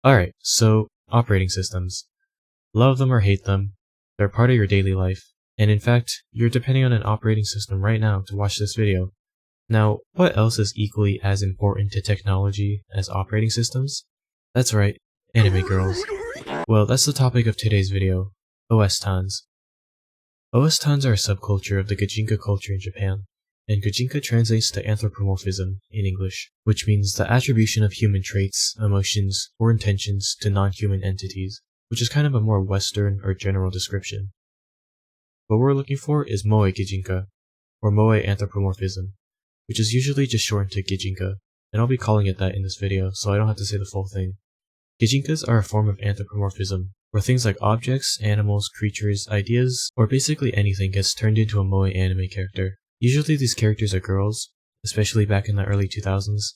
Alright, so operating systems. Love them or hate them, they're part of your daily life, and in fact, you're depending on an operating system right now to watch this video. Now, what else is equally as important to technology as operating systems? That's right, anime girls. Well, that's the topic of today's video, OS-tans. OS-tans are a subculture of the Gajinka culture in Japan, and Gajinka translates to anthropomorphism in English, which means the attribution of human traits, emotions, or intentions to non-human entities, which is kind of a more Western or general description. What we're looking for is Moe Gijinka, or Moe anthropomorphism, which is usually just shortened to Gijinka, and I'll be calling it that in this video so I don't have to say the full thing. Gijinkas are a form of anthropomorphism, where things like objects, animals, creatures, ideas, or basically anything gets turned into a Moe anime character. Usually these characters are girls, especially back in the early 2000s.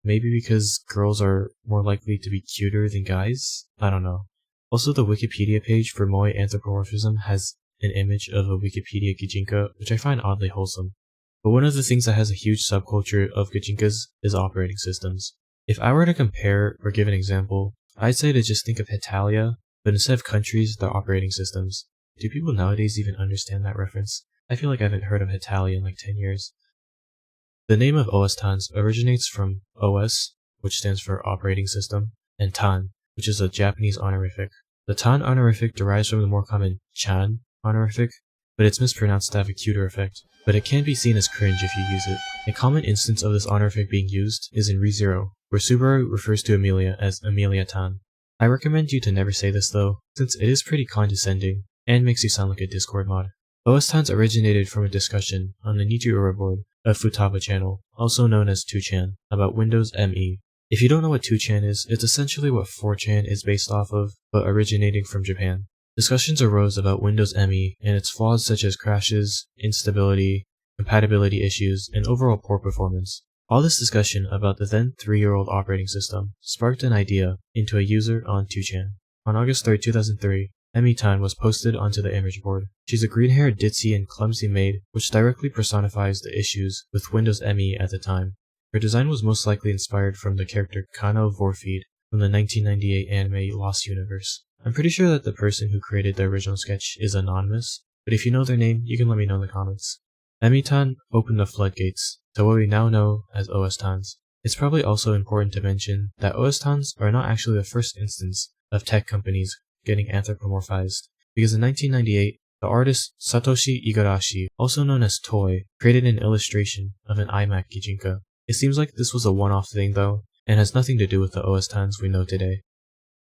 Maybe because girls are more likely to be cuter than guys? I don't know. Also, the Wikipedia page for Moe anthropomorphism has an image of a Wikipedia Gijinka, which I find oddly wholesome. But one of the things that has a huge subculture of Gijinkas is operating systems. If I were to compare or give an example, I'd say to just think of Hetalia, but instead of countries, they're operating systems. Do people nowadays even understand that reference? I feel like I haven't heard of Hetalia in like 10 years. The name of OS-tans originates from OS, which stands for operating system, and tan, which is a Japanese honorific. The tan honorific derives from the more common chan honorific, but it's mispronounced to have a cuter effect, but it can be seen as cringe if you use it. A common instance of this honorific being used is in ReZero, where Subaru refers to Amelia as Amelia-tan. I recommend you to never say this though, since it is pretty condescending, and makes you sound like a Discord mod. OS-tans originated from a discussion on the Nijiura board of Futaba channel, also known as 2chan, about Windows ME. If you don't know what 2chan is, it's essentially what 4chan is based off of, but originating from Japan. Discussions arose about Windows ME and its flaws such as crashes, instability, compatibility issues, and overall poor performance. All this discussion about the then 3-year-old operating system sparked an idea into a user on 2chan. On August 3, 2003, Emi-tan was posted onto the image board. She's a green-haired, ditzy, and clumsy maid, which directly personifies the issues with Windows ME at the time. Her design was most likely inspired from the character Kano Vorfeed from the 1998 anime Lost Universe. I'm pretty sure that the person who created the original sketch is anonymous, but if you know their name, you can let me know in the comments. Emi-tan opened the floodgates to what we now know as OS-tans. It's probably also important to mention that OS-tans are not actually the first instance of tech companies getting anthropomorphized, because in 1998, the artist Satoshi Igarashi, also known as Toy, created an illustration of an iMac Gijinka. It seems like this was a one-off thing though, and has nothing to do with the OS-tans we know today.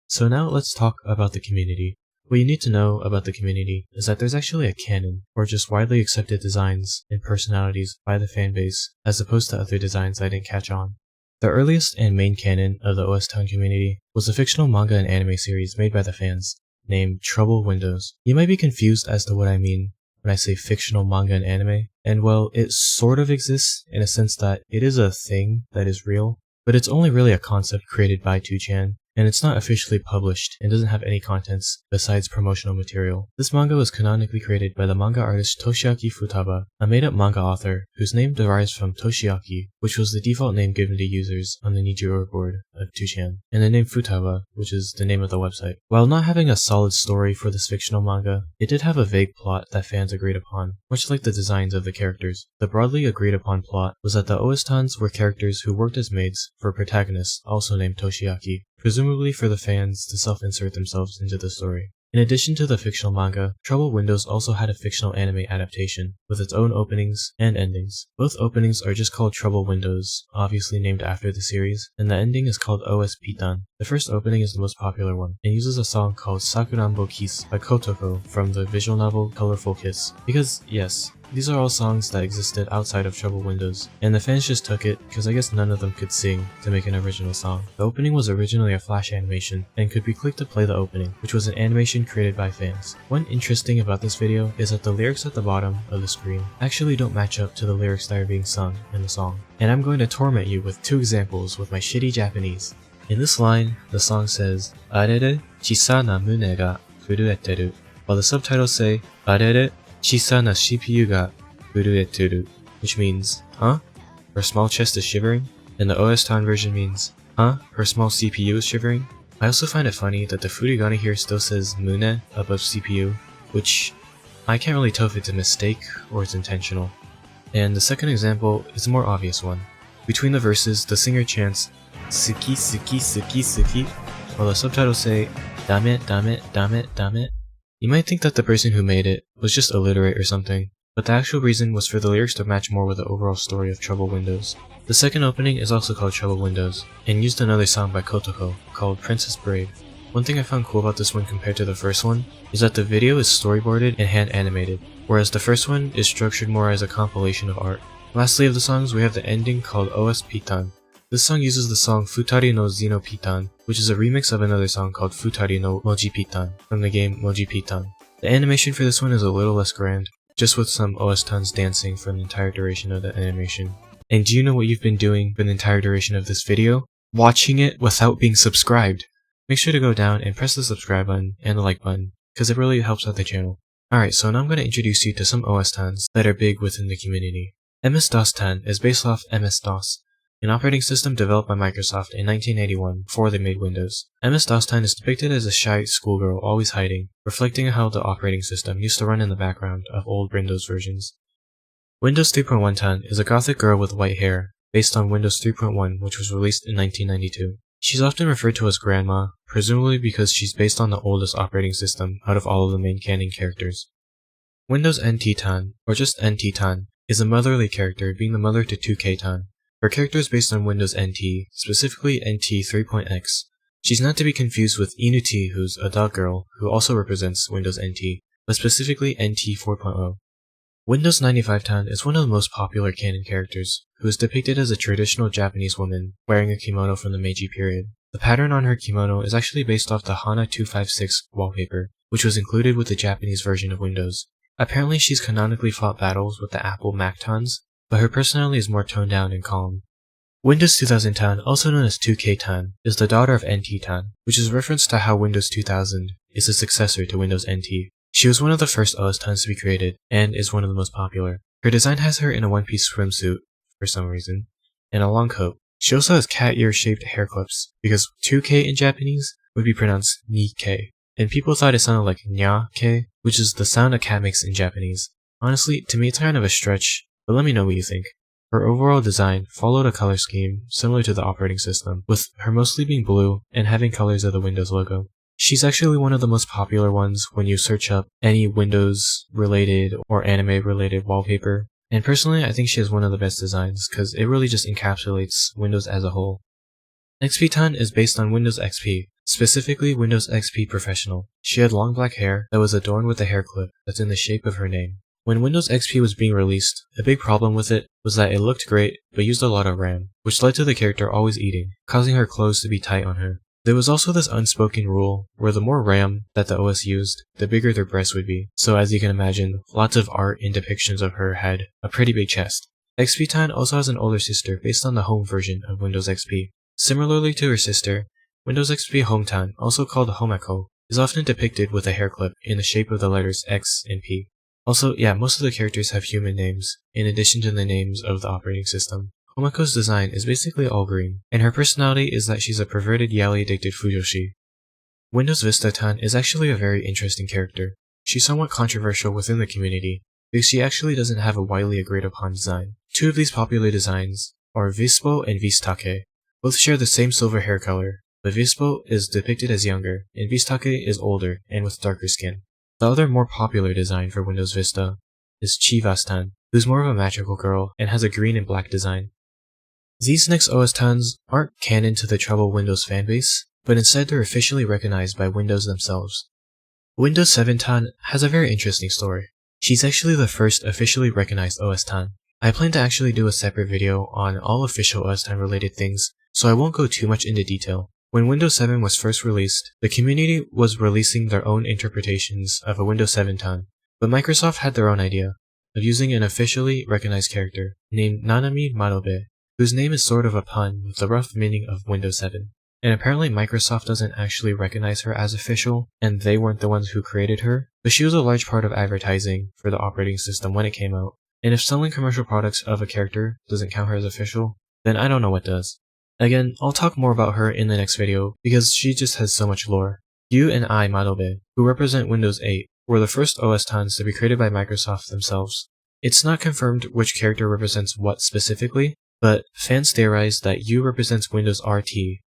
So now let's talk about the community. What you need to know about the community is that there's actually a canon, or just widely accepted designs and personalities by the fanbase, as opposed to other designs that didn't catch on. The earliest and main canon of the OS-tan community was a fictional manga and anime series made by the fans, named Trouble Windows. You might be confused as to what I mean when I say fictional manga and anime, and well, it sort of exists in a sense that it is a thing that is real, but it's only really a concept created by 2chan, and it's not officially published and doesn't have any contents besides promotional material. This manga was canonically created by the manga artist Toshiaki Futaba, a made-up manga author whose name derives from Toshiaki, which was the default name given to users on the Nijiura board of 2chan, and the name Futaba, which is the name of the website. While not having a solid story for this fictional manga, it did have a vague plot that fans agreed upon, much like the designs of the characters. The broadly agreed upon plot was that the OS-tans were characters who worked as maids for a protagonist also named Toshiaki, presumably for the fans to self-insert themselves into the story. In addition to the fictional manga, Trouble Windows also had a fictional anime adaptation, with its own openings and endings. Both openings are just called Trouble Windows, obviously named after the series, and the ending is called OS Pitan. The first opening is the most popular one, and uses a song called Sakuranbo Kiss by Kotoko from the visual novel Colorful Kiss. Because, yes, these are all songs that existed outside of Trouble Windows, and the fans just took it because I guess none of them could sing to make an original song. The opening was originally a flash animation and could be clicked to play the opening, which was an animation created by fans. One interesting about this video is that the lyrics at the bottom of the screen actually don't match up to the lyrics that are being sung in the song. And I'm going to torment you with 2 examples with my shitty Japanese. In this line, the song says, "Arere chisana mune ga furueteru," while the subtitles say, "Arere chisana CPU ga furueteru," which means, huh? Her small chest is shivering? And the OS-tan version means, huh? Her small CPU is shivering? I also find it funny that the furigana here still says Mune above CPU, which I can't really tell if it's a mistake or it's intentional. And the second example is a more obvious one. Between the verses, the singer chants "Suki suki suki suki," while the subtitles say "Dame dame dame dame." You might think that the person who made it was just illiterate or something, but the actual reason was for the lyrics to match more with the overall story of Troubled Windows. The second opening is also called Troubled Windows, and used another song by Kotoko called Princess Brave. One thing I found cool about this one compared to the first one is that the video is storyboarded and hand animated, whereas the first one is structured more as a compilation of art. Lastly of the songs, we have the ending called OS-tan. This song uses the song Futari no Zino Pitan, which is a remix of another song called Futari no Moji Pitan from the game Moji Pitan. The animation for this one is a little less grand, just with some OS-tans dancing for the entire duration of the animation. And do you know what you've been doing for the entire duration of this video? Watching it without being subscribed! Make sure to go down and press the subscribe button and the like button, because it really helps out the channel. Alright, so now I'm going to introduce you to some OS-tans that are big within the community. MS-DOS-tan is based off MS-DOS, an operating system developed by Microsoft in 1981 before they made Windows. MS-DOS-tan is depicted as a shy schoolgirl always hiding, reflecting how the operating system used to run in the background of old Windows versions. Windows 3.1-tan is a gothic girl with white hair, based on Windows 3.1, which was released in 1992. She's often referred to as Grandma, presumably because she's based on the oldest operating system out of all of the main canon characters. Windows NT-tan, or just NT-tan, is a motherly character, being the mother to 2K-tan. Her character is based on Windows NT, specifically NT 3.x. She's not to be confused with Inuti, who's a dog girl, who also represents Windows NT, but specifically NT 4.0. Windows 95-tan is one of the most popular canon characters, who is depicted as a traditional Japanese woman wearing a kimono from the Meiji period. The pattern on her kimono is actually based off the HANA 256 wallpaper, which was included with the Japanese version of Windows. Apparently she's canonically fought battles with the Apple Mac-tans, but her personality is more toned down and calm. Windows 2000-tan, also known as 2K-tan, is the daughter of NT-tan, which is a reference to how Windows 2000 is a successor to Windows NT. She was one of the first OS-tans to be created, and is one of the most popular. Her design has her in a one-piece swimsuit, for some reason, and a long coat. She also has cat ear-shaped hair clips, because 2K in Japanese would be pronounced ni-k, and people thought it sounded like nya-k, which is the sound a cat makes in Japanese. Honestly, to me it's kind of a stretch, but let me know what you think. Her overall design followed a color scheme similar to the operating system, with her mostly being blue and having colors of the Windows logo. She's actually one of the most popular ones when you search up any Windows-related or anime-related wallpaper, and personally I think she has one of the best designs, because it really just encapsulates Windows as a whole. XP-tan is based on Windows XP, specifically Windows XP Professional. She had long black hair that was adorned with a hair clip that's in the shape of her name. When Windows XP was being released, a big problem with it was that it looked great but used a lot of RAM, which led to the character always eating, causing her clothes to be tight on her. There was also this unspoken rule where the more RAM that the OS used, the bigger their breasts would be, so as you can imagine, lots of art and depictions of her had a pretty big chest. XP-tan also has an older sister based on the home version of Windows XP. Similarly to her sister, Windows XP Home-tan, also called Homako, is often depicted with a hair clip in the shape of the letters X and P. Also, yeah, most of the characters have human names, in addition to the names of the operating system. Homako's design is basically all green, and her personality is that she's a perverted yaoi-addicted fujoshi. Windows Vista-tan is actually a very interesting character. She's somewhat controversial within the community, because she actually doesn't have a widely agreed upon design. Two of these popular designs are Vispo and Vistake. Both share the same silver hair color, but Vispo is depicted as younger, and Vistake is older and with darker skin. The other more popular design for Windows Vista is Chivas-tan, who's more of a magical girl and has a green and black design. These next OS-tans aren't canon to the Troubled Windows fanbase, but instead they're officially recognized by Windows themselves. Windows 7-tan has a very interesting story. She's actually the first officially recognized OS-tan. I plan to actually do a separate video on all official OS-tan related things, so I won't go too much into detail. When Windows 7 was first released, the community was releasing their own interpretations of a Windows 7-tan, but Microsoft had their own idea of using an officially recognized character named Nanami Madobe, whose name is sort of a pun with the rough meaning of Windows 7. And apparently Microsoft doesn't actually recognize her as official, and they weren't the ones who created her, but she was a large part of advertising for the operating system when it came out. And if selling commercial products of a character doesn't count her as official, then I don't know what does. Again, I'll talk more about her in the next video because she just has so much lore. Yu and I Madobe, who represent Windows 8, were the first OS-tans to be created by Microsoft themselves. It's not confirmed which character represents what specifically, but fans theorize that Yu represents Windows RT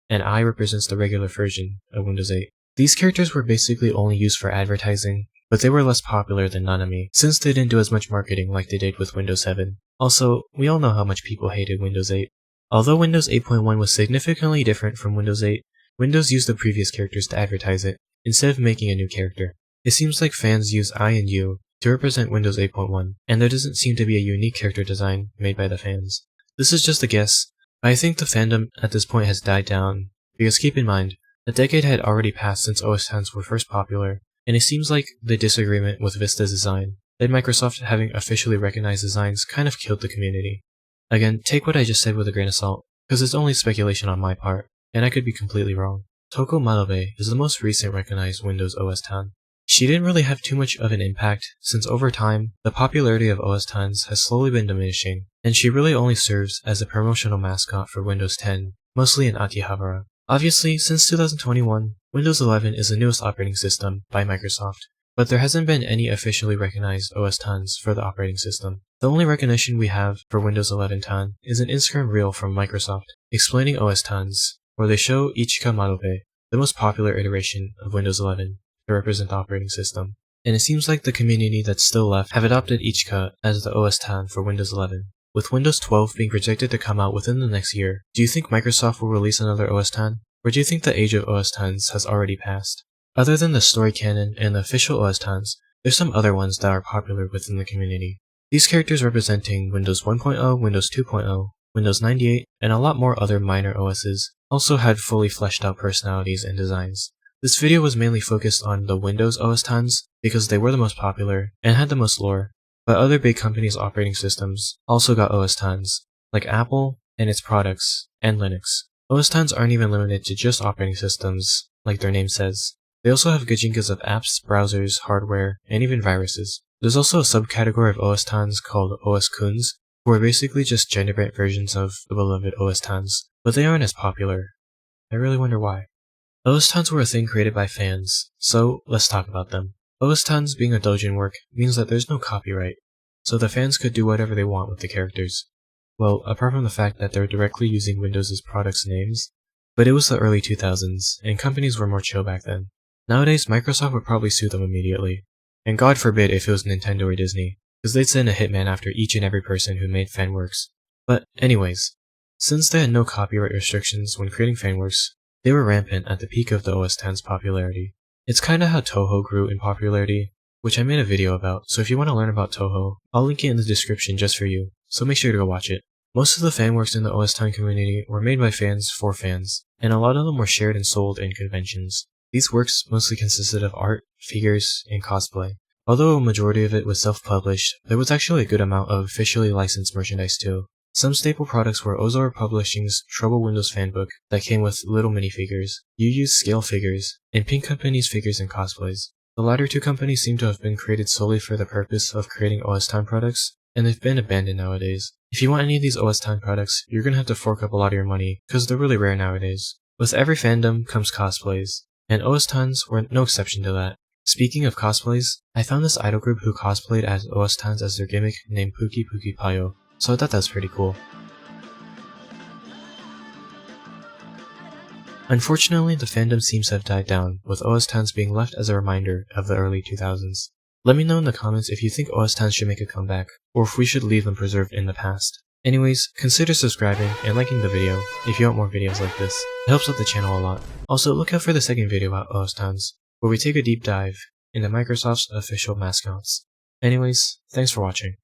and I represents the regular version of Windows 8. These characters were basically only used for advertising, but they were less popular than Nanami, since they didn't do as much marketing like they did with Windows 7. Also, we all know how much people hated Windows 8. Although Windows 8.1 was significantly different from Windows 8, Windows used the previous characters to advertise it, instead of making a new character. It seems like fans use I and Yu to represent Windows 8.1, and there doesn't seem to be a unique character design made by the fans. This is just a guess, but I think the fandom at this point has died down, because keep in mind, a decade had already passed since OS-tans were first popular, and it seems like the disagreement with Vista's design, and Microsoft having officially recognized designs kind of killed the community. Again, take what I just said with a grain of salt, because it's only speculation on my part, and I could be completely wrong. Toko Madobe is the most recent recognized Windows OS-tan. She didn't really have too much of an impact, since over time, the popularity of OS-tans has slowly been diminishing, and she really only serves as a promotional mascot for Windows 10, mostly in Akihabara. Obviously, since 2021, Windows 11 is the newest operating system by Microsoft, but there hasn't been any officially recognized OS-tans for the operating system. The only recognition we have for Windows 11 tan is an Instagram reel from Microsoft explaining OS-tans, where they show Ichika Madobe, the most popular iteration of Windows 11, to represent the operating system. And it seems like the community that's still left have adopted Ichika as the OS-tan for Windows 11. With Windows 12 being projected to come out within the next year, do you think Microsoft will release another OS-tan? Or do you think the age of OS-tans has already passed? Other than the story canon and the official OS-tans, there's some other ones that are popular within the community. These characters representing Windows 1.0, Windows 2.0, Windows 98, and a lot more other minor OSs also had fully fleshed out personalities and designs. This video was mainly focused on the Windows OS-tans because they were the most popular and had the most lore, but other big companies' operating systems also got OS-tans, like Apple and its products, and Linux. OS-tans aren't even limited to just operating systems, like their name says. They also have gajinkas of apps, browsers, hardware, and even viruses. There's also a subcategory of OS-tans called OS-kuns, who are basically just gender-bent versions of the beloved OS-tans, but they aren't as popular. I really wonder why. OS-tans were a thing created by fans, so let's talk about them. OS-tans being a doujin work means that there's no copyright, so the fans could do whatever they want with the characters. Well, apart from the fact that they're directly using Windows' products' names, but it was the early 2000s, and companies were more chill back then. Nowadays, Microsoft would probably sue them immediately. And God forbid if it was Nintendo or Disney, because they'd send a hitman after each and every person who made fanworks. But anyways, since they had no copyright restrictions when creating fanworks, they were rampant at the peak of the OS-tan's popularity. It's kinda how Toho grew in popularity, which I made a video about, so if you want to learn about Toho, I'll link it in the description just for you, so make sure to go watch it. Most of the fanworks in the OS-tan community were made by fans for fans, and a lot of them were shared and sold in conventions. These works mostly consisted of art, figures, and cosplay. Although a majority of it was self-published, there was actually a good amount of officially licensed merchandise too. Some staple products were Ozora Publishing's Trouble Windows fanbook that came with little minifigures, UU's scale figures, and Pink Company's figures and cosplays. The latter two companies seem to have been created solely for the purpose of creating OS-tan products, and they've been abandoned nowadays. If you want any of these OS-tan products, you're gonna have to fork up a lot of your money, cause they're really rare nowadays. With every fandom comes cosplays, and OS-tans were no exception to that. Speaking of cosplays, I found this idol group who cosplayed as OS-tans as their gimmick named Puki Puki Payo, so I thought that was pretty cool. Unfortunately, the fandom seems to have died down, with OS-tans being left as a reminder of the early 2000s. Let me know in the comments if you think OS-tans should make a comeback, or if we should leave them preserved in the past. Anyways, consider subscribing and liking the video if you want more videos like this. It helps out the channel a lot. Also, look out for the second video about OS-tans, where we take a deep dive into Microsoft's official mascots. Anyways, thanks for watching.